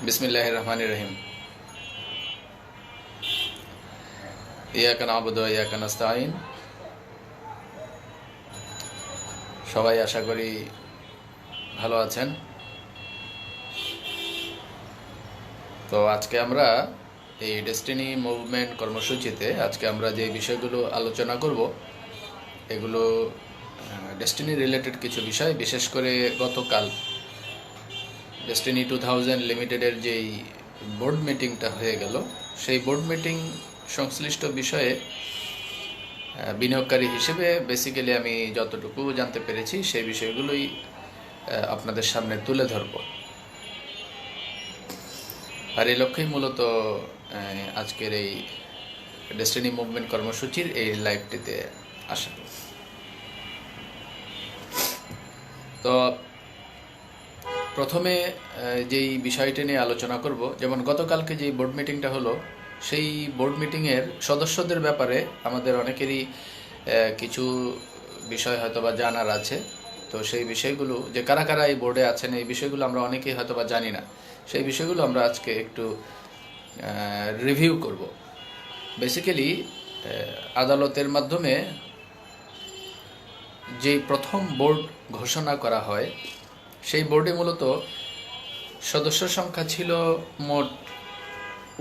বিসমিল্লাহির রহমানির রহিম। ইয়াকা না'বুদু ওয়া ইয়াকা নাস্তাঈন। সবাই আশা করি ভালো আছেন। তো আজকে আমরা এই ডেস্টিনি মুভমেন্ট কর্মসূচিতে আজকে আমরা যে বিষয়গুলো আলোচনা করব এগুলো ডেস্টিনি রিলেটেড কিছু বিষয়। বিশেষ করে গতকাল ডেস্টিনি 2000 লিমিটেডের যেই বোর্ড মিটিংটা হয়ে গেল, সেই বোর্ড মিটিং সংশ্লিষ্ট বিষয়ে বিনিয়োগকারী হিসেবে বেসিক্যালি আমি যতটুকু জানতে পেরেছি সেই বিষয়গুলোই আপনাদের সামনে তুলে ধরব। আর এই লক্ষ্যেই মূলত আজকের এই ডেস্টিনি মুভমেন্ট কর্মসূচির এই লাইভটিতে আসা। তো প্রথমে যেই বিষয়টি নিয়ে আলোচনা করব, যেমন গতকালকে যে বোর্ড মিটিংটা হলো, সেই বোর্ড মিটিংয়ের সদস্যদের ব্যাপারে আমাদের অনেকেরই কিছু বিষয় হয়তোবা জানার আছে। তো সেই বিষয়গুলো, যে কারা কারা এই বোর্ডে আছেন, এই বিষয়গুলো আমরা অনেকেই হয়তোবা জানি না। সেই বিষয়গুলো আমরা আজকে একটু রিভিউ করব। বেসিক্যালি আদালতের মাধ্যমে যেই প্রথম বোর্ড ঘোষণা করা হয়, সেই বোর্ডে মূলত সদস্য সংখ্যা ছিল মোট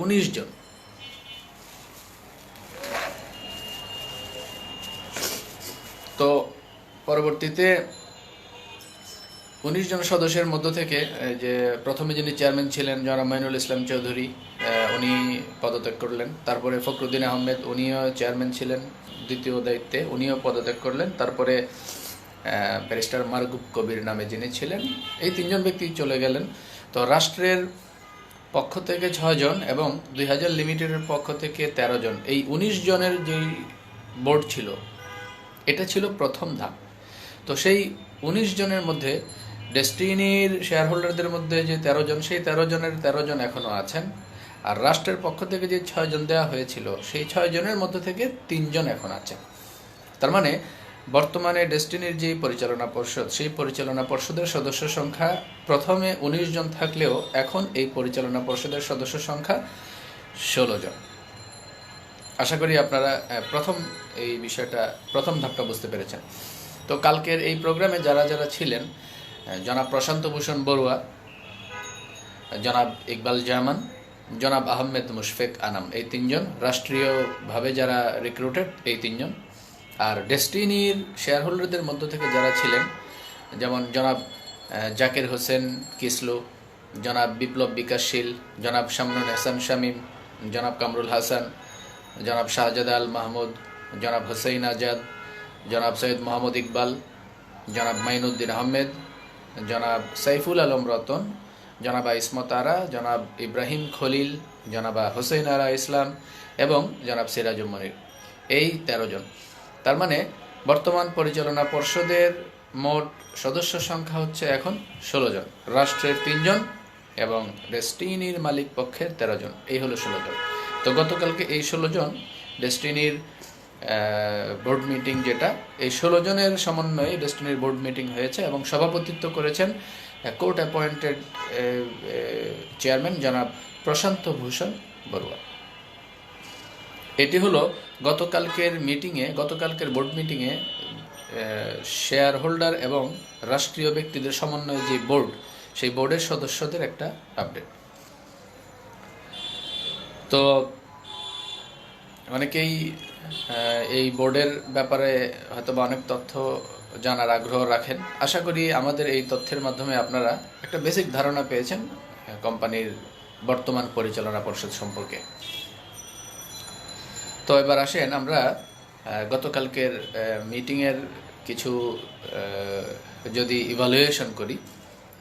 19 জন। তো পরবর্তীতে 19 জন সদস্যের মধ্য থেকে যে প্রথমে যিনি চেয়ারম্যান ছিলেন জনাব মাইনুল ইসলাম চৌধুরী, উনি পদত্যাগ করলেন। তারপরে ফখরুদ্দিন আহমেদ, উনিও চেয়ারম্যান ছিলেন দ্বিতীয় দায়িত্বে, উনিও পদত্যাগ করলেন। তারপরে ব্যারিস্টার মারগুব কবির নামে যিনি ছিলেন, এই 3 জন ব্যক্তি চলে গেলেন। তো রাষ্ট্রের পক্ষ থেকে 6 জন এবং 2000 লিমিটেডের পক্ষ থেকে 13 জন, এই 19 জনের যেই বোর্ড ছিল, এটা ছিল প্রথম ধাপ। তো সেই 19 জনের মধ্যে ডেস্টিনির শেয়ার হোল্ডারদের মধ্যে যে 13 জন, সেই 13 জনের 13 জন এখনও আছেন। আর রাষ্ট্রের পক্ষ থেকে যে 6 জন দেওয়া হয়েছিল, সেই 6 জনের মধ্যে থেকে 3 জন এখন আছেন। তার মানে বর্তমানে ডেস্টিনির যে পরিচালনা পর্ষদ, সেই পরিচালনা পর্ষদের সদস্য সংখ্যা প্রথমে 19 জন থাকলেও এখন এই পরিচালনা পর্ষদের সদস্য সংখ্যা 16 জন। আশা করি আপনারা প্রথম এই বিষয়টা, প্রথম ধাপটা বুঝতে পেরেছেন। তো কালকের এই প্রোগ্রামে যারা যারা ছিলেন, জনাব প্রশান্ত ভূষণ বড়ুয়া, জনাব ইকবাল জামান, জনাব আহমেদ মুশফেক আনাম, এই 3 জন রাষ্ট্রীয়ভাবে যারা রিক্রুটেড, এই 3 জন। আর ডেস্টিনির শেয়ার হোল্ডারদের মধ্য থেকে যারা ছিলেন, যেমন জনাব জাকির হোসেন কিসলু, জনাব বিপ্লব বিকাশশীল, জনাব শামনুল হাসান শামীম, জনাব কামরুল হাসান, জনাব শাহজাদ আল মাহমুদ, জনাব হোসেইন আজাদ, জনাব সৈয়দ মোহাম্মদ ইকবাল, জনাব মাইনুদ্দিন আহমেদ, জনাব সাইফুল আলম রতন, জনাবা ইসমত আরা, জনাব ইব্রাহিম খলিল, জনাবা হোসেন আরা ইসলাম এবং জনাব সিরাজুল মনির, এই 13 জন। তার মানে বর্তমান পরিচালনা পর্ষদের মোট সদস্য সংখ্যা হচ্ছে এখন 16 জন, রাষ্ট্রের 3 জন এবং ডেস্টিনির মালিক পক্ষের 13 জন, এই হলো 16 জন। তো গতকালকে এই 16 জন ডেস্টিনির বোর্ড মিটিং, যেটা এই 16 জনের সমন্বয়ে ডেস্টিনির বোর্ড মিটিং হয়েছে এবং সভাপতিত্ব করেছেন কোর্ট অ্যাপয়েন্টেড চেয়ারম্যান জনাব প্রশান্ত ভূষণ বড়ুয়া। এটি হলো গতকালকের মিটিংয়ে, গতকালকের বোর্ড মিটিংয়ে শেয়ার হোল্ডার এবং রাষ্ট্রীয় ব্যক্তিদের সমন্বয়ে যে বোর্ড, সেই বোর্ডের সদস্যদের একটা আপডেট। তো অনেকেই এই বোর্ডের ব্যাপারে হয়তোবা অনেক তথ্য জানার আগ্রহ রাখেন। আশা করি আমাদের এই তথ্যের মাধ্যমে আপনারা একটা বেসিক ধারণা পেয়েছেন কোম্পানির বর্তমান পরিচালনা পর্ষদ সম্পর্কে। তো এবার আসেন আমরা গতকালকের মিটিংয়ের কিছু যদি ইভালুয়েশন করি।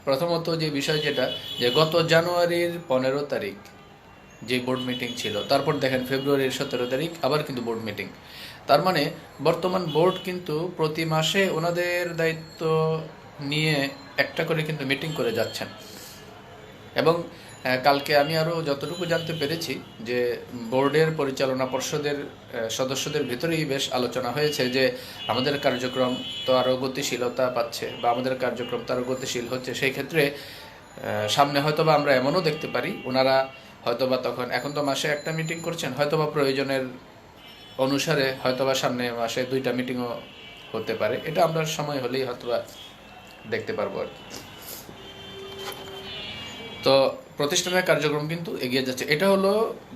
প্রথমত যে বিষয় যেটা, যে গত জানুয়ারির 15 তারিখ যে বোর্ড মিটিং ছিল, তারপর দেখেন ফেব্রুয়ারির 17 তারিখ আবার কিন্তু বোর্ড মিটিং। তার মানে বর্তমান বোর্ড কিন্তু প্রতি মাসে ওনাদের দায়িত্ব নিয়ে একটা করে কিন্তু মিটিং করে যাচ্ছেন। এবং কালকে আমি আরও যতটুকু জানতে পেরেছি যে বোর্ডের পরিচালনা পর্ষদের সদস্যদের ভিতরেই বেশ আলোচনা হয়েছে যে আমাদের কার্যক্রম তো আরও গতিশীলতা পাচ্ছে বা আমাদের কার্যক্রম তো আরও গতিশীল হচ্ছে, সেই ক্ষেত্রে সামনে হয়তোবা আমরা এমনও দেখতে পারি ওনারা হয়তোবা তখন, এখন তো মাসে একটা মিটিং করছেন, হয়তোবা প্রয়োজনের অনুসারে হয়তোবা সামনে মাসে 2টা মিটিংও হতে পারে। এটা আমরা সময় হলেই হয়তোবা দেখতে পারবো আর কি। তো প্রতিষ্ঠানের কার্যক্রম কিন্তু এগিয়ে যাচ্ছে। এটা হলো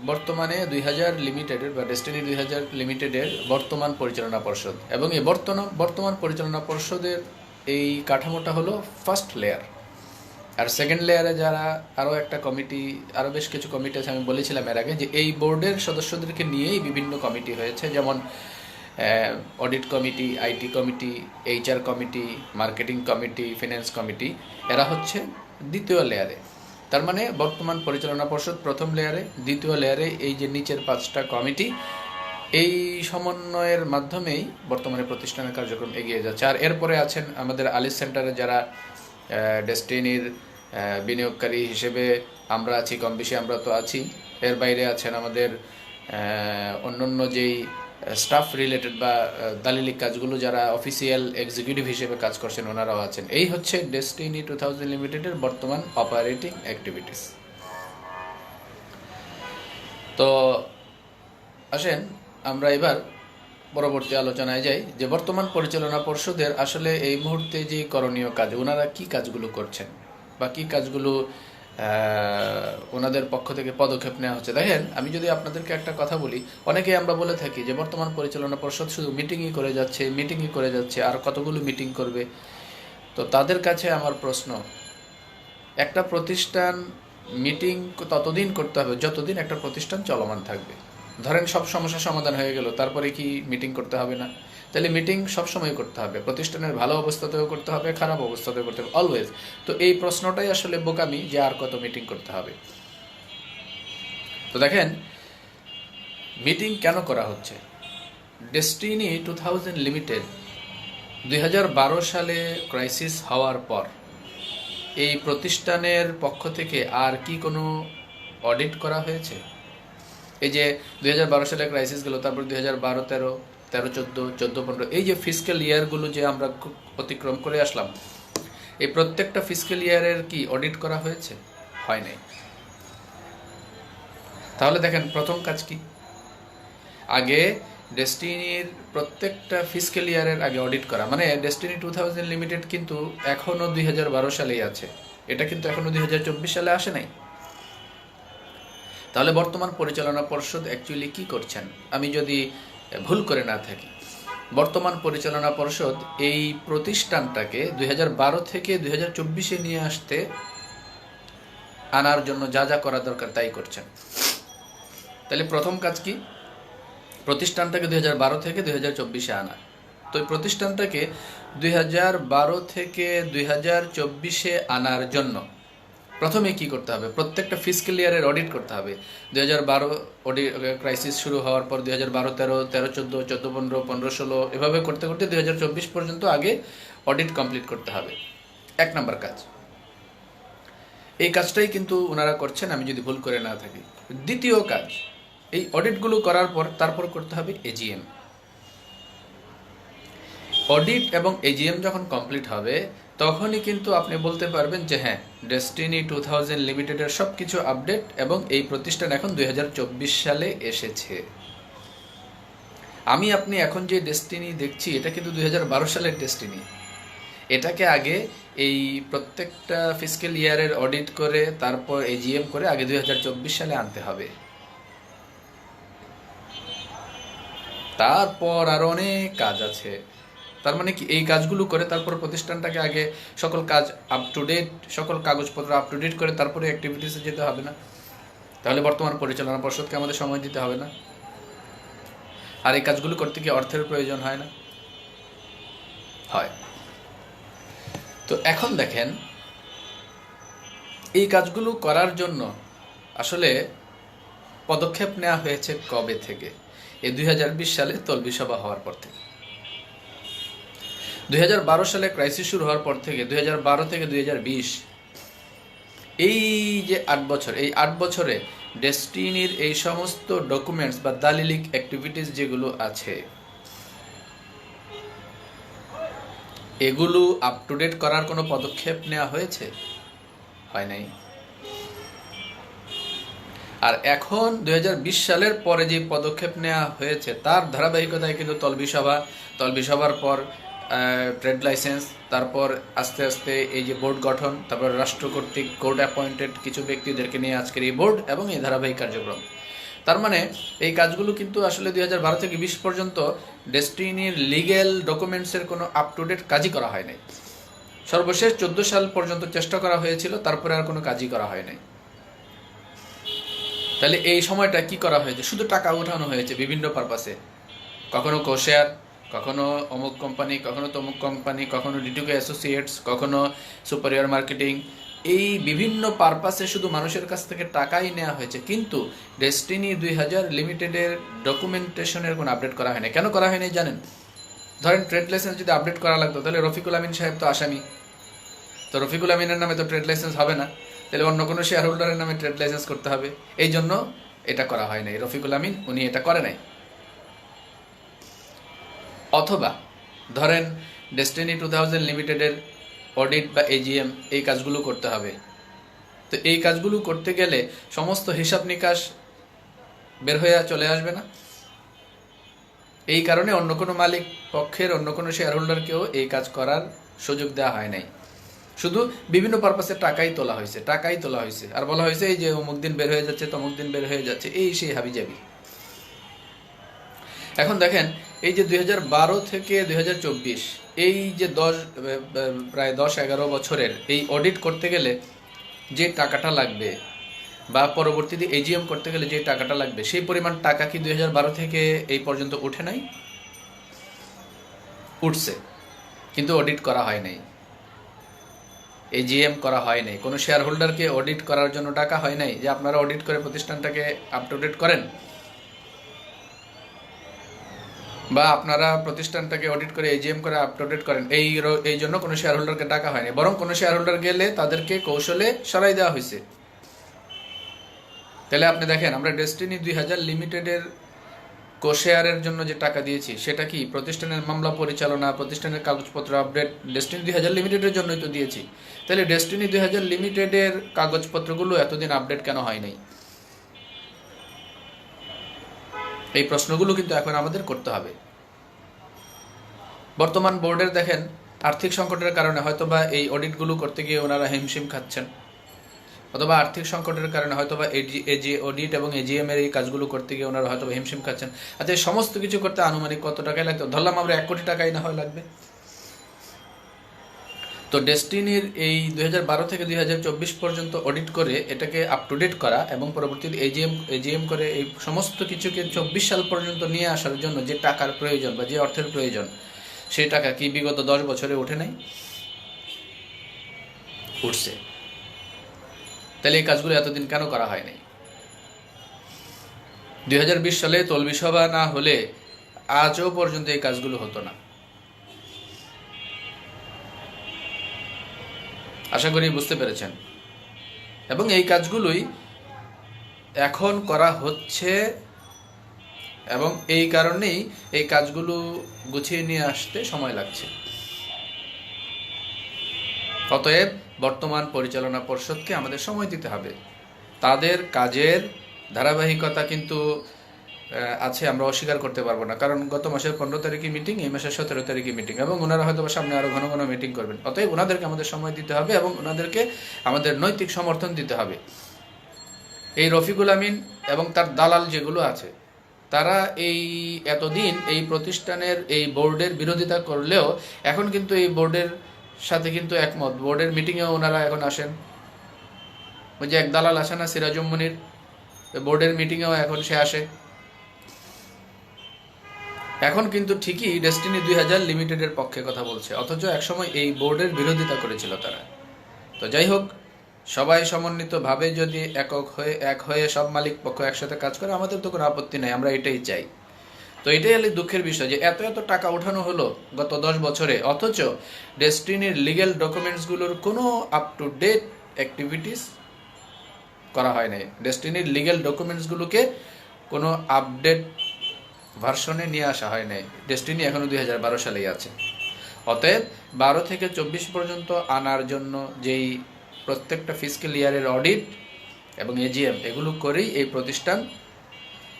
বর্তমানে 2000 লিমিটেডের বা ডেস্টিনি 2000 লিমিটেডের বর্তমান পরিচালনা পর্ষদ, এবং এই বর্তমান পরিচালনা পর্ষদের এই কাঠামোটা হলো ফার্স্ট লেয়ার। আর সেকেন্ড লেয়ারে যারা আরও একটা কমিটি, আরও বেশ কিছু কমিটি আছে, আমি বলেছিলাম এর আগে যে এই বোর্ডের সদস্যদেরকে নিয়েই বিভিন্ন কমিটি হয়েছে, যেমন audit committee, IT committee, HR committee, marketing committee, finance committee. এরা হচ্ছে দ্বিতীয় লেয়ারে। তার মানে বর্তমান পরিচালনা পর্ষদ প্রথম লেয়ারে, দ্বিতীয় লেয়ারে এই যে নিচের 5টা কমিটি, এই সমন্বয়ের মাধ্যমেই বর্তমানে প্রতিষ্ঠানের কার্যক্রম এগিয়ে যাচ্ছে। আর এরপরে আছেন আমাদের আলিস সেন্টারে যারা ডেস্টিনির বিনিয়োগকারী হিসেবে আমরা আছি, কম বেশি আমরা তো আছি। এর বাইরে আছেন আমাদের অন্যান্য যেই স্টাফ রিলেটেড বা দালিলিক কাজগুলো যারা অফিসিয়াল এক্সিকিউটিভ হিসেবে কাজ করছেন ওনারাও আছেন। এই হচ্ছে ডেস্টিনি 2000 লিমিটেডের বর্তমান অপারেটিং অ্যাক্টিভিটিস। তো আসেন আমরা এবার পরবর্তী আলোচনায় যাই যে বর্তমান পরিচালনা পর্ষদের আসলে এই মুহূর্তে যে করণীয় কাজ, ওনারা কি কাজগুলো করছেন বা কি কাজগুলো ওনাদের পক্ষ থেকে পদক্ষেপ নেওয়া হচ্ছে। দেখেন, আমি যদি আপনাদেরকে একটা কথা বলি, অনেকেই আমরা বলে থাকি যে বর্তমান পরিচালনা পর্ষদ শুধু মিটিংই করে যাচ্ছে আর কতগুলো মিটিং করবে। তো তাদের কাছে আমার প্রশ্ন, একটা প্রতিষ্ঠান মিটিং ততদিন করতে হবে যতদিন একটা প্রতিষ্ঠান চলমান থাকবে। ধরেন সব সমস্যার সমাধান হয়ে গেল, তারপরে কি মিটিং করতে হবে না? তাহলে মিটিং সবসময় করতে হবে, প্রতিষ্ঠানের ভালো অবস্থাতেও করতে হবে, খারাপ অবস্থাতেও করতে হবে, অলওয়েজ। তো এই প্রশ্নটাই আসলে বোকামি যে আর কত মিটিং করতে হবে। তো দেখেন, মিটিং কেন করা হচ্ছে? ডেস্টিনি 2000 লিমিটেড 2012 সালে ক্রাইসিস হওয়ার পর এই প্রতিষ্ঠানের পক্ষ থেকে আর কি কোনো অডিট করা হয়েছে? এই যে 2012 সালে ক্রাইসিস গেল, তারপর 2012, 13, 14, 15 এই যে ফিসক্যাল ইয়ারগুলো যে আমরা অতিক্রম করে আসলাম, এই প্রত্যেকটা ফিসক্যাল ইয়ারের কি অডিট করা হয়েছে? হয় নাই। তাহলে দেখেন, প্রথম কাজ কি? আগে ডেস্টিনির প্রত্যেকটা ফিসক্যাল ইয়ারের আগে অডিট করা। মানে ডেস্টিনি 2000 লিমিটেড কিন্তু এখনও 2012 সালেই আছে, এটা কিন্তু এখনও 2024 সালে আসে নাই। তাহলে বর্তমান পরিচালনা পর্ষদ অ্যাকচুয়ালি কি করছেন? আমি যদি ভুল করে না থাকি, বর্তমান পরিচালনা পর্ষদ এই প্রতিষ্ঠানটাকে 2012 থেকে 2024 নিয়ে আসতে আনার জন্য যা যা করা দরকার তাই করছেন। তাহলে প্রথম কাজ কি? প্রতিষ্ঠানটাকে 2012 থেকে 2024 আনা। তো এই প্রতিষ্ঠানটাকে 2012 থেকে 2024 আনার জন্য প্রথমে কি করতে হবে? প্রত্যেকটা ফিসক্যাল ইয়ারের অডিট করতে হবে। 2012 অডিট ক্রাইসিস শুরু হওয়ার পর 2012, 13, 14, 15, 16 এভাবে করতে করতে 2024 পর্যন্ত আগে অডিট কমপ্লিট করতে হবে। 1 নম্বর কাজ। এই কাজটাই কিন্তু ওনারা করছেন, আমি যদি ভুল করে না থাকি। দ্বিতীয় কাজ, এই অডিটগুলো করার পর তারপর করতে হবে এজিএম। অডিট এবং এজিএম যখন কমপ্লিট হবে তখনই কিন্তু আপনি বলতে পারবেন যে হ্যাঁ, ডেস্টিনি 2000 লিমিটেডের সব কিছু আপডেট এবং এই প্রতিষ্ঠান এখন 2024 সালে এসেছে। আমি আপনি এখন যে ডেস্টিনি দেখছি এটা কিন্তু 2012 সালের ডেস্টিনি। এটাকে আগে এই প্রত্যেকটা ফিসক্যাল ইয়ারের অডিট করে তারপর এজিএম করে আগে 2024 সালে আনতে হবে। তারপর আরো অনেক কাজ আছে। তার মানে কি, এই কাজগুলো করে তারপর প্রতিষ্ঠানটাকে আগে সকল কাজ আপ টু ডেট, সকল কাগজপত্র আপ টু ডেট করে তারপরে অ্যাক্টিভিটিসে যেতে হবে না? তাহলে বর্তমান পরিচালনা পর্ষদকে আমাদের সময় দিতে হবে না? আর এই কাজগুলো করতে কি অর্থের প্রয়োজন হয় না? হয়। তো এখন দেখেন, এই কাজগুলো করার জন্য আসলে পদক্ষেপ নেওয়া হয়েছে কবে থেকে? এই 2020 সালে তলবি সভা হওয়ার পর থেকে। 2012 সালে ক্রাইসিস শুরু হওয়ার পর থেকে 2012 থেকে 2020 এই যে 8 বছর, এই 8 বছরে ডেস্টিনির এই সমস্ত ডকুমেন্টস বা দালিলিক অ্যাক্টিভিটিস যেগুলো আছে এগুলো আপ টু ডেট করার কোনো পদক্ষেপ নেওয়া হয়েছে? হয় নাই। আর এখন 2020 সালের পরে যে পদক্ষেপ নেওয়া হয়েছে তার ধারাবাহিকতায় কিন্তু তলবি সভার পর ট্রেড লাইসেন্স, তারপর আস্তে আস্তে এই যে বোর্ড গঠন, তারপর রাষ্ট্র কর্তৃক কোর্ট অ্যাপয়েন্টেড কিছু ব্যক্তিদেরকে নিয়ে আজকের এই বোর্ড এবং এই ধারাবাহিক কার্যক্রম। তার মানে এই কাজগুলো কিন্তু আসলে 2012 থেকে 20 পর্যন্ত ডেস্টিনির লিগ্যাল ডকুমেন্টসের কোনো আপ টু ডেট কাজই করা হয় নাই। সর্বশেষ 14 সাল পর্যন্ত চেষ্টা করা হয়েছিল, তারপরে আর কোনো কাজই করা হয় নাই। তাহলে এই সময়টা কি করা হয়েছে? শুধু টাকা উঠানো হয়েছে বিভিন্ন পারপাসে, কখনো কোশেয়ার, কখনো অমুক কোম্পানি, কখনো তমুক কোম্পানি, কখনো ডিটুকে অ্যাসোসিয়েটস, কখনো সুপারিয়র মার্কেটিং, এই বিভিন্ন পারপাসে শুধু মানুষের কাছ থেকে টাকাই নেওয়া হয়েছে, কিন্তু ডেস্টিনি 2000 লিমিটেডের ডকুমেন্টেশনের কোনো আপডেট করা হয়নি। কেন করা হয়নি জানেন? ধরেন ট্রেড লাইসেন্স যদি আপডেট করা লাগতো তাহলে রফিকুল আমিন সাহেব তো আসামি, তো রফিকুল আমিনের নামে তো ট্রেড লাইসেন্স হবে না, তাহলে অন্য কোনো শেয়ার হোল্ডারের নামে ট্রেড লাইসেন্স করতে হবে। এই জন্য এটা করা হয় নাই। রফিকুল আমিন উনি এটা করে নাই। অথবা ধরেন ডেস্টিনি 2000 লিমিটেডের অডিট বা এজিএম, এই কাজগুলো করতে হবে। তো এই কাজগুলো করতে গেলে সমস্ত হিসাব নিকাশ বের হয়ে চলে আসবে না? এই কারণে অন্য কোনো মালিক পক্ষের অন্য কোনো শেয়ার হোল্ডারকেও এই কাজ করার সুযোগ দেওয়া হয় নাই। শুধু বিভিন্ন পারপাসে টাকাই তোলা হয়েছে আর বলা হয়েছে এই যে অমুক দিন বের হয়ে যাচ্ছে, তমুক দিন বের হয়ে যাচ্ছে, এই সেই হাবিজাবি। এখন দেখেন এই যে 2012 থেকে 2024 এই যে প্রায় 10-11 বছরের এই অডিট করতে গেলে যে টাকাটা লাগবে বা পরবর্তীতে এজিএম করতে গেলে যে টাকাটা লাগবে, সেই পরিমাণ টাকা কি 2012 থেকে এই পর্যন্ত উঠে নাই? উঠছে, কিন্তু অডিট করা হয় নাই, এজিএম করা হয় নাই। কোনো শেয়ার হোল্ডারকে অডিট করার জন্য টাকা হয় নাই যে আপনারা অডিট করে প্রতিষ্ঠানটাকে আপ টু ডেট করেন, বা আপনারা প্রতিষ্ঠানটাকে অডিট করে এজিএম করে আপ টু ডেট করেন। এই জন্য কোনো শেয়ার হোল্ডারকে টাকা হয়নি, বরং কোনো শেয়ার হোল্ডার গেলে তাদেরকে কৌশলে সরাই দেওয়া হয়েছে। তাহলে আপনি দেখেন আমরা ডেস্টিনি 2000 লিমিটেডের কোশেয়ারের জন্য যে টাকা দিয়েছি সেটা কি প্রতিষ্ঠানের মামলা পরিচালনা, প্রতিষ্ঠানের কাগজপত্র আপডেট ডেস্টিনি 2000 লিমিটেডের জন্যই তো দিয়েছি। তাহলে ডেস্টিনি 2000 লিমিটেডের কাগজপত্রগুলো এতদিন আপডেট কেন হয় নাই? এই প্রশ্নগুলো কিন্তু এখন আমাদের করতে হবে। বর্তমান বোর্ডের দেখেন আর্থিক সংকটের কারণে হয়তোবা এই অডিটগুলো করতে গিয়ে ওনারা হিমশিম খাচ্ছেন, অথবা আর্থিক সংকটের কারণে হয়তোবা অডিট এবং এজিএম এর এই কাজগুলো করতে গিয়ে ওনারা হয়তোবা হিমশিম খাচ্ছেন। আচ্ছা, এই সমস্ত কিছু করতে আনুমানিক কত টাকায় লাগতো? ধরলাম আমরা 1 কোটি টাকাই না হয় লাগবে। তো ডেস্টিনির এই 2012 থেকে 2024 পর্যন্ত অডিট করে এটাকে আপ টু ডেট করা এবং পরবর্তীতে এজিএম করে এই সমস্ত কিছুকে 24 সাল পর্যন্ত নিয়ে আসার জন্য যে টাকার প্রয়োজন বা যে অর্থের প্রয়োজন, সেই টাকা কি বিগত 10 বছরে ওঠে নাই? উঠছে। তাহলে এই কাজগুলো এতদিন কেন করা হয় নাই? 2020 সালে তলবি সভা না হলে আজও পর্যন্ত এই কাজগুলো হতো না। আশা করি বুঝতে পেরেছেন। এবং এই কাজগুলোই এখন করা হচ্ছে এবং এই কারণেই এই কাজগুলো গুছিয়ে নিয়ে আসতে সময় লাগছে। অতএব বর্তমান পরিচালনা পর্ষদকে আমাদের সময় দিতে হবে। তাদের কাজের ধারাবাহিকতা কিন্তু আছে, আমরা অস্বীকার করতে পারবো না, কারণ গত মাসের 15 তারিখে মিটিং, এই মাসের 17 তারিখে মিটিং, এবং ওনারা হয়তো সামনে আরো ঘন ঘন মিটিং করবেন। অতএব ওনাদেরকে আমাদের সময় দিতে হবে এবং ওনাদেরকে আমাদের নৈতিক সমর্থন দিতে হবে। এই রফিকুল আমিন এবং তার দালাল যেগুলো আছে, তারা এই এতদিন এই প্রতিষ্ঠানের এই বোর্ডের বিরোধিতা করলেও এখন কিন্তু এই বোর্ডের সাথে কিন্তু একমত। বোর্ডের মিটিংয়েও ওনারা এখন আসেন। ওই যে এক দালাল আসে না, সিরাজুম মুনির, বোর্ডের মিটিংয়েও এখন সে আসে। এখন কিন্তু ঠিকই ডেস্টিনি 2000 লিমিটেডের পক্ষে কথা বলছে, অথচ একসময় এই বোর্ডের বিরোধিতা করেছিল তারা। তো যাই হোক, সবাই সমন্বিতভাবে যদি এক হয়ে সব মালিক পক্ষ একসাথে কাজ করে, আমাদের তো কোনো আপত্তি নাই, আমরা এটাই চাই। তো এটাই হলে দুঃখের বিষয় যে এত টাকা ওঠানো হলো গত 10 বছরে, অথচ ডেস্টিনির লিগ্যাল ডকুমেন্টসগুলোর কোনো আপ টু ডেট অ্যাক্টিভিটিস করা হয় নাই। ডেস্টিনির লিগ্যাল ডকুমেন্টসগুলোকে কোনো আপডেট ভার্সনে নিয়ে আসা হয় নাই। ডেস্টিনি এখনো 2012 সালেই আছে। অতএব 12 থেকে 24 পর্যন্ত আনার জন্য যেই প্রত্যেকটা ফিসক্যাল ইয়ারের অডিট এবং এজিএম এগুলো করেই এই প্রতিষ্ঠান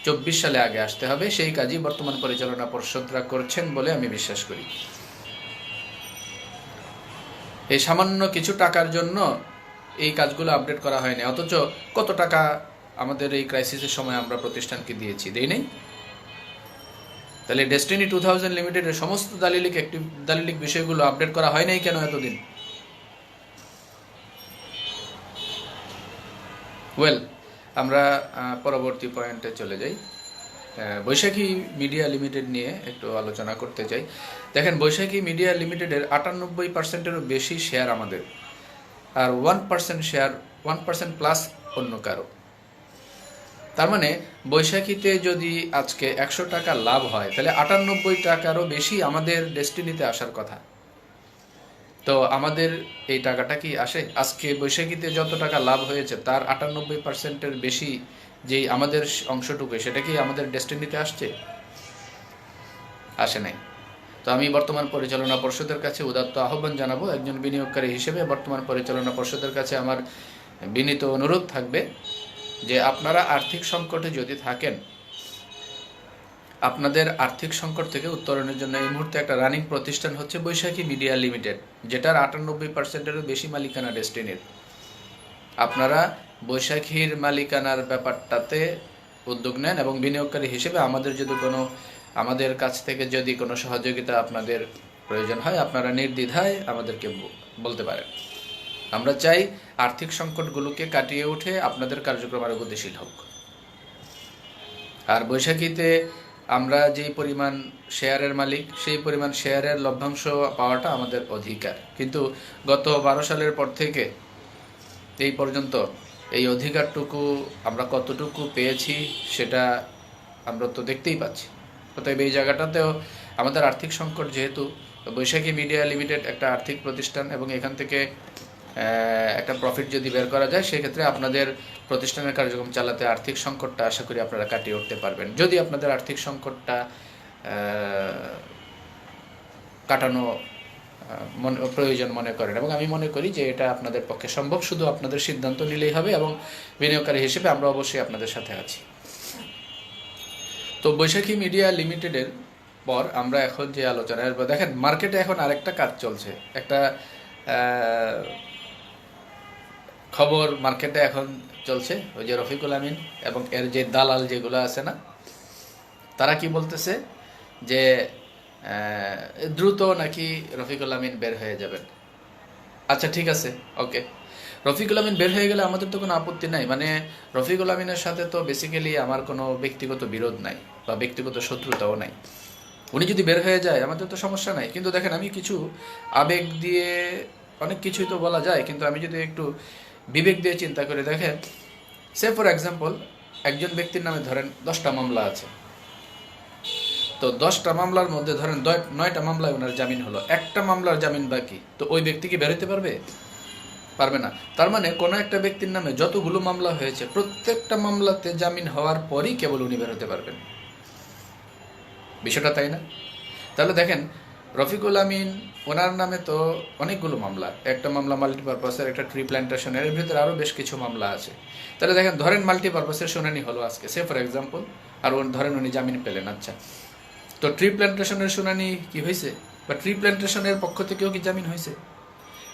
24 সালে আগে আসতে হবে। সেই কাজই বর্তমান পরিচালনা পর্ষদরা করছেন বলে আমি বিশ্বাস করি। এই সামান্য কিছু টাকার জন্য এই কাজগুলো আপডেট করা হয়নি, অথচ কত টাকা আমাদের এই ক্রাইসিসের সময় আমরা প্রতিষ্ঠানকে দিয়েছি, দেই নাই? তাহলে ডেস্টিনি 2000 লিমিটেডের সমস্ত দালিলিক বিষয়গুলো আপডেট করা হয় নাই কেন এতদিন? ওয়েল, আমরা পরবর্তী পয়েন্টে চলে যাই। বৈশাখী মিডিয়া লিমিটেড নিয়ে একটু আলোচনা করতে চাই। দেখেন, বৈশাখী মিডিয়া লিমিটেডের 98%-এরও বেশি শেয়ার আমাদের, আর 1% শেয়ার 1% প্লাস অন্য কারো। তার মানে বৈশাখীতে যদি আজকে 100 টাকা লাভ হয়, তাহলে 98 টাকারও বেশি আমাদের ডেস্টিনিতে আসার কথা। তো আমাদের এই টাকাটা কি আসে? আজকে বৈশাখীতে যত টাকা লাভ হয়েছে তার 98%-এর বেশি যেই আমাদের অংশটুকু, সেটা কি আমাদের ডেস্টিনিতে আসছে? আসে নাই। তো আমি বর্তমান পরিচালনা পর্ষদের কাছে উদাত্ত আহ্বান জানাবো, একজন বিনিয়োগকারী হিসেবে বর্তমান পরিচালনা পর্ষদের কাছে আমার বিনীত অনুরোধ থাকবে যে আপনারা আর্থিক সংকটে যদি থাকেন, আপনাদের আর্থিক সংকট থেকে উত্তরণের জন্য এই মুহূর্তে একটা রানিং প্রতিষ্ঠান হচ্ছে বৈশাখী মিডিয়া লিমিটেড, যেটার 98%-এরও বেশি মালিকানা ডেস্টিনির। আপনারা বৈশাখীর মালিকানার ব্যাপারটাতে উদ্যোগ নেন এবং বিনিয়োগকারী হিসেবে আমাদের কাছ থেকে যদি কোনো সহযোগিতা আপনাদের প্রয়োজন হয়, আপনারা নির্দ্বিধায় আমাদেরকে বলতে পারেন। আমরা চাই আর্থিক সংকটগুলোকে কাটিয়ে উঠে আপনাদের কার্যক্রম আরও গতিশীল হোক। আর বৈশাখীতে আমরা যেই পরিমাণ শেয়ারের মালিক, সেই পরিমাণ শেয়ারের লভ্যাংশ পাওয়াটা আমাদের অধিকার। কিন্তু গত 12 সালের পর থেকে এই পর্যন্ত এই অধিকারটুকু আমরা কতটুকু পেয়েছি সেটা আমরা তো দেখতেই পাচ্ছি। অতএব এই জায়গাটাতেও আমাদের আর্থিক সংকট, যেহেতু বৈশাখী মিডিয়া লিমিটেড একটা আর্থিক প্রতিষ্ঠান এবং এখান থেকে একটা প্রফিট যদি বের করা যায়, সেক্ষেত্রে আপনাদের প্রতিষ্ঠানের কার্যক্রম চালাতে আর্থিক সংকটটা আশা করি আপনারা কাটিয়ে উঠতে পারবেন, যদি আপনাদের আর্থিক সংকটটা কাটানো প্রয়োজন মনে করেন। এবং আমি মনে করি যে এটা আপনাদের পক্ষে সম্ভব, শুধু আপনাদের সিদ্ধান্ত নিলেই হবে এবং বিনিয়োগকারী হিসেবে আমরা অবশ্যই আপনাদের সাথে আছি। তো বৈশাখী মিডিয়া লিমিটেডের পর আমরা এখন যে আলোচনা আসবো, দেখেন মার্কেটে এখন আরেকটা কাজ চলছে, একটা খবর মার্কেটে এখন চলছে, ওই যে রফিকুল আমিন এবং এর যে দালাল যেগুলো আছে না, তারা কি বলতেছে যে দ্রুত নাকি রফিকুল আমিন বের হয়ে যাবেন। আচ্ছা ঠিক আছে, ওকে, রফিকুল আমিন বের হয়ে গেলে আমাদের তো কোনো আপত্তি নাই। মানে রফিকুল আমিনের সাথে তো বেসিক্যালি আমার কোনো ব্যক্তিগত বিরোধ নাই বা ব্যক্তিগত শত্রুতাও নাই। উনি যদি বের হয়ে যায় আমাদের তো সমস্যা নাই। কিন্তু দেখেন, আমি কিছু আবেগ দিয়ে অনেক কিছুই তো বলা যায়, কিন্তু আমি যদি একটু বিবেক দিয়ে চিন্তা করে দেখেন, সে ফর এক্সাম্পল একজন ব্যক্তির নামে ধরেন 10টা মামলা আছে, তো 10টা মামলার মধ্যে ধরেন 9টা মামলায় ওনার জামিন হলো, একটা মামলার জামিন বাকি, তো ওই ব্যক্তি কি বেরোতে পারবে? পারবে না। তার মানে কোনো একটা ব্যক্তির নামে যতগুলো মামলা হয়েছে প্রত্যেকটা মামলাতে জামিন হওয়ার পরই কেবল উনি বেরোতে পারবেন। বিষয়টা তাই না? তাহলে দেখেন, রফিকুল আমিন ওনার নামে তো অনেকগুলো মামলা, একটা মামলা মাল্টিপারপাসের, একটা ট্রি প্ল্যান্টেশনের, এর ভিতরে আরও বেশ কিছু মামলা আছে। তাহলে দেখেন, ধরেন মাল্টিপারপাসের শুনানি হলো আজকে, সে ফর এক্সাম্পল, আর ধরেন উনি জামিন পেলেন। আচ্ছা, তো ট্রি প্ল্যান্টেশনের শুনানি কি হয়েছে? বা ট্রি প্ল্যান্টেশনের পক্ষ থেকেও কি জামিন হয়েছে?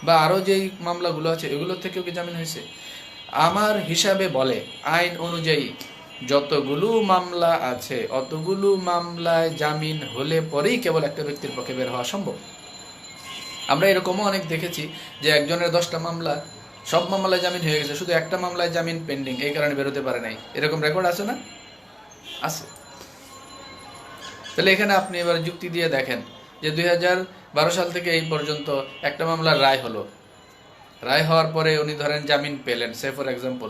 বা আরও যেই মামলাগুলো আছে এগুলো থেকেও কি জামিন হয়েছে? আমার হিসাবে বলে, আইন অনুযায়ী যতগুলো মামলা আছে অতগুলো মামলায় জামিন হলে পরেই কেবল একটা ব্যক্তির পক্ষে বের হওয়া সম্ভব। আমরা এরকমও অনেক দেখেছি যে একজনের 10টা মামলা, সব মামলায় জামিন হয়ে গেছে, শুধু একটা মামলায় জামিন পেন্ডিং, এই কারণে বেরোতে পারে নাই। এরকম রেকর্ড আছে না? আছে। তাহলে এখানে আপনি এবার যুক্তি দিয়ে দেখেন যে 2012 সাল থেকে এই পর্যন্ত একটা মামলার রায় হলো, রায় হওয়ার পরে উনি ধরেন জামিন পেলেন, সে ফর এক্সাম্পল,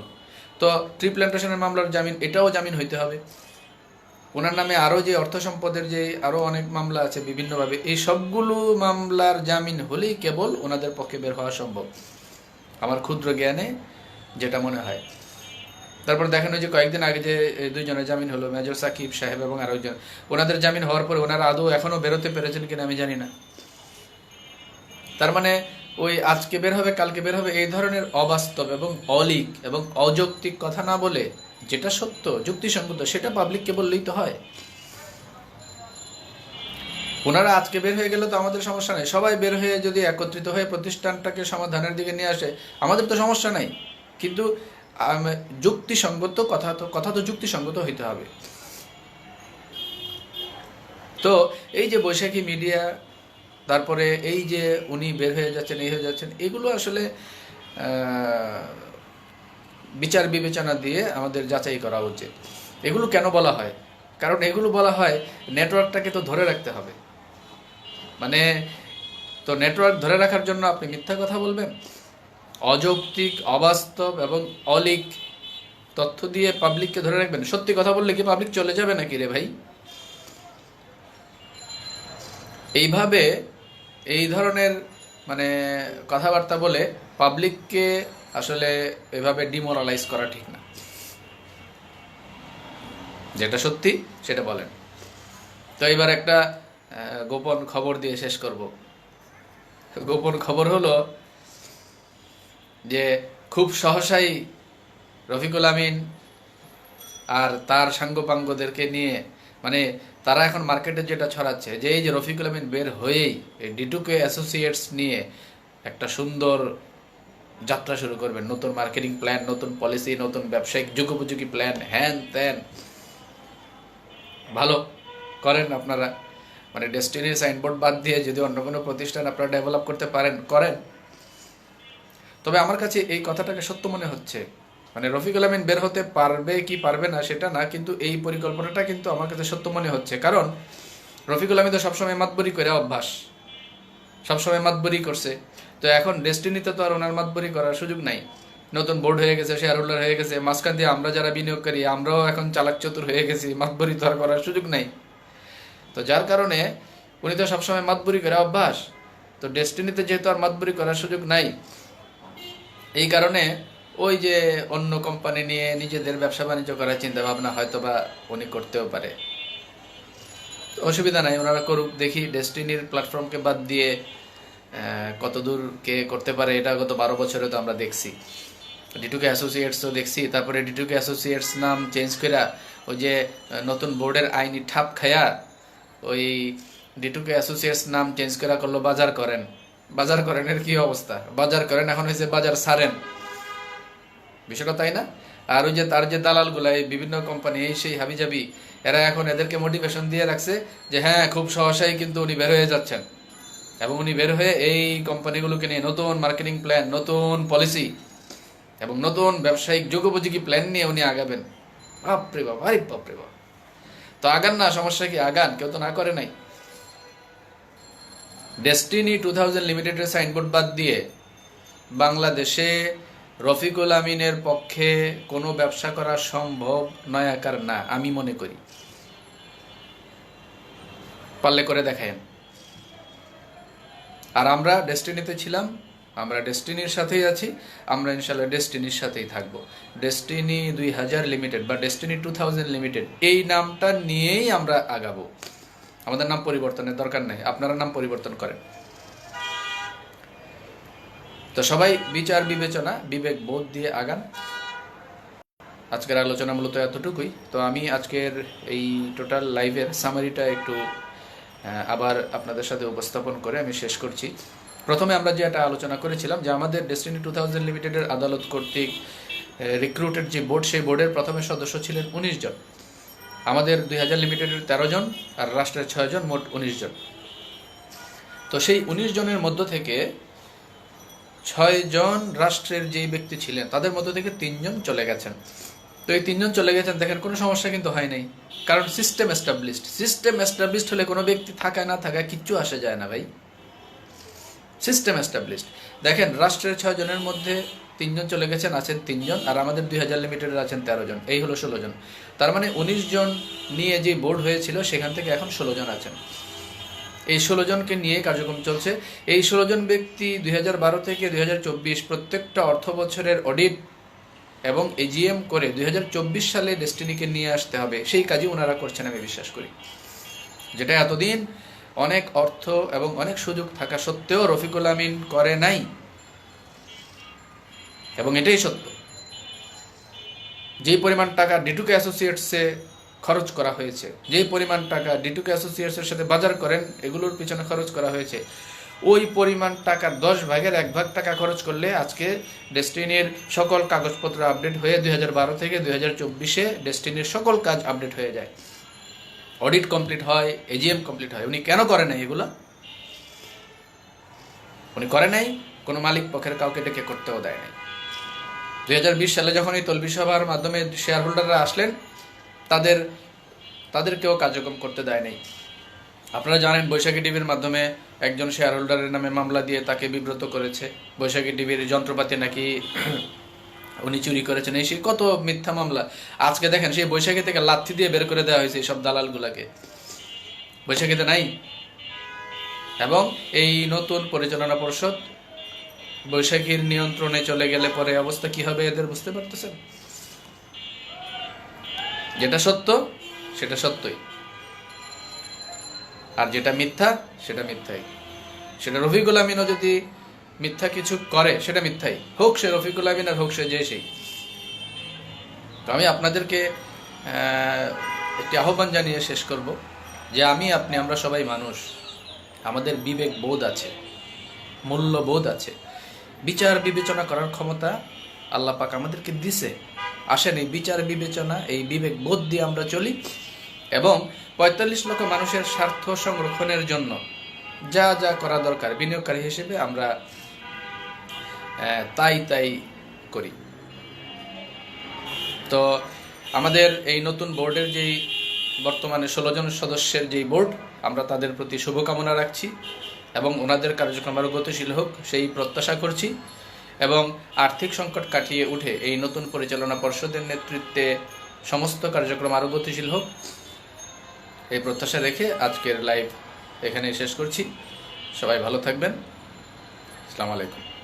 তো ট্রি প্ল্যান্টেশনের মামলার জামিন, এটাও জামিন হইতে হবে। ওনার নামে আরও যে অর্থ সম্পদের যে আরও অনেক মামলা আছে বিভিন্নভাবে, এই সবগুলো মামলার জামিন হলেই কেবল ওনাদের পক্ষে বের হওয়া সম্ভব, আমার ক্ষুদ্র জ্ঞানে যেটা মনে হয়। তারপর দেখেন, ওই যে কয়েকদিন আগে যে দুইজনের জামিন হলো, মেজর সাকিব সাহেব এবং আরো একজন, ওনাদের জামিন হওয়ার পরে ওনারা আদৌ এখনো বেরোতে পেরেছেন কিনা আমি জানি না। তার মানে ওই আজকে বের হবে কালকে বের হবে এই ধরনের অবাস্তব এবং অলিক এবং অযৌক্তিক কথা না বলে যেটা সত্য যুক্তিসঙ্গত সেটা পাবলিককে বললেই তো হয়। ওনারা আজকে বের হয়ে গেলে তো আমাদের সমস্যা নেই, সবাই বের হয়ে যদি একত্রিত হয়ে প্রতিষ্ঠানটাকে সমাধানের দিকে নিয়ে আসে আমাদের তো সমস্যা নাই। কিন্তু যুক্তিসঙ্গত কথা তো যুক্তিসঙ্গত হইতে হবে। তো এই যে বৈশাখী মিডিয়া, তারপরে এই যে উনি বের হয়ে যাচ্ছেন এই হয়ে যাচ্ছেন, এগুলো আসলে বিচার বিবেচনা দিয়ে আমাদের যাচাই করা উচিত। এগুলো কেন বলা হয়? কারণ এগুলো বলা হয় নেটওয়ার্কটাকে তো ধরে রাখতে হবে। মানে তো নেটওয়ার্ক ধরে রাখার জন্য আপনি মিথ্যা কথা বলবেন, অযৌক্তিক অবাস্তব এবং অলিক তথ্য দিয়ে পাবলিককে ধরে রাখবেন? সত্যি কথা বললে কি পাবলিক চলে যাবে নাকি রে ভাই? এইভাবে এই ধরনের মানে কথাবার্তা বলে পাবলিককে আসলে এভাবে ডিমোরালাইজ করা ঠিক না। যেটা সত্যি সেটা বলেন। তো এবার একটা গোপন খবর দিয়ে শেষ করব। গোপন খবর হলো যে খুব সহসাই রফিকুল আমিন আর তার সাঙ্গপাঙ্গদেরকে নিয়ে, মানে তারা এখন মার্কেটে যেটা ছড়াচ্ছে যে এই যে রফিকুল আমিন বের হয়েই এই D2K অ্যাসোসিয়েটস নিয়ে একটা সুন্দর যাত্রা শুরু করবেন, নতুন মার্কেটিং প্ল্যান, নতুন পলিসি, নতুন ব্যবসায়িক যুগোপযোগী প্ল্যান, হ্যান ত্যান। ভালো করেন আপনারা, মানে ডেস্টিনির সাইনবোর্ড বাদ দিয়ে যদি অন্য কোনো প্রতিষ্ঠান আপনারা ডেভেলপ করতে পারেন করেন। তবে আমার কাছে এই কথাটাকে সত্য মনে হচ্ছে, মানে রফিকুল আমিন বের হতে পারবে কি পারবে না সেটা না, কিন্তু এই পরিকল্পনাটা কিন্তু আমার কাছে সত্য মনে হচ্ছে। কারণ রফিকুল আমিন তো সবসময় মাতবরি করে অভ্যাস, সবসময় মাতবরি করছে। তো এখন ডেস্টিনিতে তো আর ওনার মাতবরি করার সুযোগ নাই। নতুন বোর্ড হয়ে গেছে, শেয়ার হোল্ডার হয়ে গেছে, মাঝখান দিয়ে আমরা যারা বিনিয়োগকারী আমরাও এখন চালাক চতুর হয়ে গেছি, মাতবরি তো আর করার সুযোগ নাই। তো যার কারণে উনি তো সবসময় মাতবরি করে অভ্যাস, তো ডেস্টিনিতে যেহেতু আর মাতবরি করার সুযোগ নাই, এই কারণে ওই যে অন্য কোম্পানি নিয়ে নিজেদের ব্যবসা বাণিজ্য করার চিন্তা ভাবনা হয়তো বা উনি করতেও পারে। অসুবিধা নাই, ওনারা করুক, দেখি ডেস্টিনির প্ল্যাটফর্মকে বাদ দিয়ে কতদূর কে করতে পারে। এটা গত 12 বছরে তো আমরা দেখছি, D2K অ্যাসোসিয়েটসও দেখছি। তারপরে D2K অ্যাসোসিয়েটস নাম চেঞ্জ করে ওই যে নতুন বোর্ডের আইনি ঠাপ খায়া ওই D2K অ্যাসোসিয়েটস নাম চেঞ্জ করে করলো বাজার করেন। বাজার করেন এর কি অবস্থা? বাজার করেন এখন হয়েছে বাজার সারেন, বিষয়টা তাই না? আর ওই যে তার যে দালালগুলা এই বিভিন্ন কোম্পানি এই সেই হাবিজাবি, এরা এখন এদেরকে মোটিভেশন দিয়ে রাখছে যে হ্যাঁ খুব সহসাই কিন্তু উনি বের হয়ে যাচ্ছেন, এবং উনি বের হয়ে এই কোম্পানিগুলোকে নিয়ে নতুন মার্কেটিং প্ল্যান, নতুন পলিসি এবং নতুন ব্যবসায়িক যুগোপযোগী প্ল্যান নিয়ে উনি আগাবেন। বাপরে বাপ, আরে বাপরে বাপ। তো আগান না, সমস্যা কি? আগান, কেউ তো না করে নাই। ডেস্টিনি 2000 লিমিটেডের সাইনবোর্ড বাদ দিয়ে বাংলাদেশে রফিকুল আমিনের পক্ষে কোনো ব্যবসা করা সম্ভব নয়, আকার না আমি মনে করি। পারলে করে দেখায়েন। আর আমরা ডেস্টিনিতে ছিলাম, আমরা ডেস্টিনির সাথেই আছি, আমরা ইনশাল্লাহ ডেস্টিনির সাথেই থাকবো। ডেস্টিনি 2000 লিমিটেড বা ডেস্টিনি 2000 লিমিটেড এই নামটা নিয়েই আমরা আগাবো। আমাদের নাম পরিবর্তনের দরকার নেই, আপনারা নাম পরিবর্তন করেন। তো সবাই বিচার বিবেচনা বিবেক বোধ দিয়ে আগান। আজকের আলোচনা মূলত এতটুকুই। তো আমি আজকের এই টোটাল লাইভের সামারিটা একটু আবার আপনাদের সাথে উপস্থাপন করে আমি শেষ করছি। প্রথমে আমরা যে একটা আলোচনা করেছিলাম যে আমাদের ডেস্টিনি 2000 লিমিটেডের আদালত কর্তৃক রিক্রুটেড যে বোর্ড, সেই বোর্ডের প্রথমে সদস্য ছিলেন 19 জন। আমাদের 2000 লিমিটেডের 13 জন আর রাষ্ট্রের 6 জন, মোট 19 জন। তো সেই 19 জনের মধ্য থেকে 6 জন রাষ্ট্রের যেই ব্যক্তি ছিলেন তাদের মধ্য থেকে 3 জন চলে গেছেন। তো এই 3 জন চলে গেছেন, দেখেন কোনো সমস্যা কিন্তু হয় নাই, কারণ সিস্টেম এস্টাবলিশড। সিস্টেম এস্টাবলিশড হলে কোনো ব্যক্তি থাকায় না থাকায় কিচ্ছু আসে যায় না ভাই, সিস্টেম এস্টাবলিশড। দেখেন রাষ্ট্রের 6 জনের মধ্যে 3 জন চলে গেছেন, আছেন 3 জন, আর আমাদের 2000 লিমিটেডের আছেন 13 জন, এই হলো 16 জন। তার মানে 19 জন নিয়ে যে বোর্ড হয়েছিল সেখান থেকে এখন 16 জন আছেন। এই 16 জনকে নিয়ে কার্যক্রম চলছে। এই 16 জন ব্যক্তি 2012 থেকে 2024 প্রত্যেকটা অর্থ বছরের অডিট এবং এজিএম করে 2024 সালে ডেস্টিনিকে নিয়ে আসতে হবে, সেই কাজই ওনারা করছেন আমি বিশ্বাস করি। যেটা এতদিন অনেক অর্থ এবং অনেক সুযোগ থাকা সত্ত্বেও রফিকুল আমিন করে নাই, এবং এটাই সত্য। যে পরিমাণ টাকা ডিটুকে অ্যাসোসিয়েটসে খরচ করা হয়েছে, যে পরিমাণ টাকা ডিটুকে অ্যাসোসিয়েটসের সাথে বাজার করেন এগুলোর পিছনে খরচ করা হয়েছে, ওই পরিমাণ টাকার 10 ভাগের 1 ভাগ টাকা খরচ করলে আজকে ডেস্টিনির সকল কাগজপত্র আপডেট হয়ে 2012 থেকে 2024-এ ডেস্টিনির সকল কাজ আপডেট হয়ে যায়, অডিট কমপ্লিট হয়, এজিএম কমপ্লিট হয়। উনি কেন করে নাই এগুলো? উনি করে নাই, কোনো মালিক পক্ষের কাউকে ডেকে করতেও দেয় নাই। 2020 সালে যখন এই তলবি সভার মাধ্যমে শেয়ার হোল্ডাররা আসলেন, তাদেরকেও কার্যক্রম করতে দেয় নাই। আপনারা জানেন বৈশাখী টিভির মাধ্যমে একজন শেয়ার হোল্ডারের নামে মামলা দিয়ে তাকে বিব্রত করেছে। বৈশাখী টিভির যন্ত্রপাতি নাকি উনি চুরি করেছেন, এই সেই কত মিথ্যা মামলা। আজকে দেখেন সেই বৈশাখী থেকে লাথি দিয়ে বের করে দেওয়া হয়েছে সব দালালগুলাকে, বৈশাখীতে নাই। এবং এই নতুন পরিচালনা পর্ষদ বৈশাখীর নিয়ন্ত্রণে চলে গেলে পরে অবস্থা কি হবে এদের বুঝতে পারতেছেন? যেটা সত্য সেটা সত্যই, আর যেটা মিথ্যা সেটা মিথ্যাই। সেটা রফিকুল আমিনও যদি মিথ্যা কিছু করে সেটা মিথ্যাই, হোক সে রফিকুল আমিন আর হোক সে যে সেই। তো আমি আপনাদেরকে একটি আহ্বান জানিয়ে শেষ করব যে আমরা সবাই মানুষ, আমাদের বিবেক বোধ আছে, মূল্যবোধ আছে, বিচার বিবেচনা করার ক্ষমতা আল্লাহ পাক আমাদেরকে দিছে। আসেন এই বিচার বিবেচনা, এই বিবেক বোধ দিয়ে আমরা চলি, এবং 45 লক্ষ মানুষের স্বার্থ সংরক্ষণের জন্য যা যা করা দরকার বিনিয়োগকারী হিসেবে আমরা তাই করি। তো আমাদের এই নতুন বোর্ডের যেই বর্তমানে 16 জন সদস্যের যেই বোর্ড, আমরা তাদের প্রতি শুভকামনা রাখছি এবং ওনাদের কার্যক্রম আরও গতিশীল হোক সেই প্রত্যাশা করছি, এবং আর্থিক সংকট কাটিয়ে উঠে এই নতুন পরিচালনা পর্ষদের নেতৃত্বে সমস্ত কার্যক্রম আরও গতিশীল হোক এই প্রত্যাশা রেখে আজকের লাইভ এখানে শেষ করছি। সবাই ভালো থাকবেন। আসসালামু আলাইকুম।